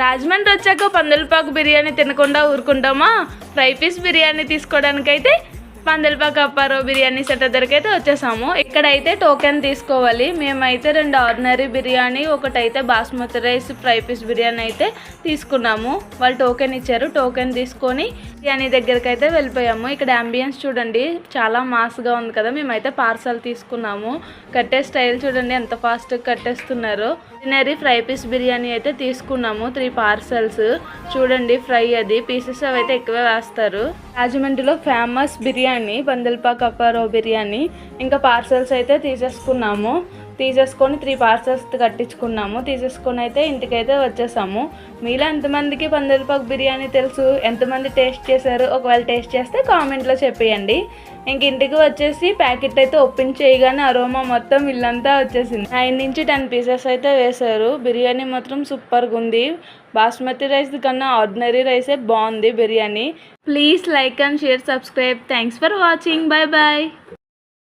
రాజమండ్రి వచ్చాక పందలపాకు బిర్యానీ తినకుండా ఊరుకుంటామా? ఫ్రై పీస్ బిర్యానీ తీసుకోవడానికైతే పందలపాకు అప్పారావు బిర్యానీ సెంటర్ దగ్గరికి అయితే వచ్చేసాము. ఇక్కడైతే టోకెన్ తీసుకోవాలి. మేమైతే 2 ఆర్డినరీ బిర్యానీ, ఒకటైతే basmati rice fry piece biryani అయితే తీసుకున్నాము. వాళ్ళు టోకెన్ ఇచ్చారు. టోకెన్ తీసుకొని బిర్యానీ దగ్గరికి అయితే వెళ్ళిపోయాము. ఇక్కడ అంబియన్స్ చూడండి, చాలా మాస్గా ఉంది కదా. మేమైతే పార్సల్ తీసుకున్నాము. కట్టే స్టైల్ చూడండి ఎంత ఫాస్ట్గా కట్టేస్తున్నారు. ఆర్డినరీ ఫ్రై పీస్ బిర్యానీ అయితే తీసుకున్నాము. 3 పార్సల్స్ చూడండి. ఫ్రై అది పీసెస్ అవి అయితే ఎక్కువ వేస్తారు. రాజమండ్రిలో ఫేమస్ బిర్యానీ పందలపాకు అప్పారావు బిర్యానీ. ఇంకా పార్సల్స్ అయితే తీసేసుకొని 3 పార్సల్స్ కట్టించుకున్నాము. తీసేసుకొని అయితే ఇంటికైతే వచ్చేసాము. మీలో ఎంతమందికి పందలపాకు బిర్యానీ తెలుసు? ఎంతమంది టేస్ట్ చేశారు? ఒకవేళ టేస్ట్ చేస్తే కామెంట్లో చెప్పేయండి. ఇంక ఇంటికి వచ్చేసి ప్యాకెట్ అయితే ఓపెన్ చేయగానే అరోమా మొత్తం ఇల్లంతా వచ్చేసింది. 9 నుంచి 10 పీసెస్ అయితే వేశారు. బిర్యానీ మాత్రం సూపర్గా ఉంది. బాస్మతి రైస్ కన్నా ఆర్డినరీ రైసే బాగుంది biryani. Please like and share, subscribe. Thanks for watching. Bye bye.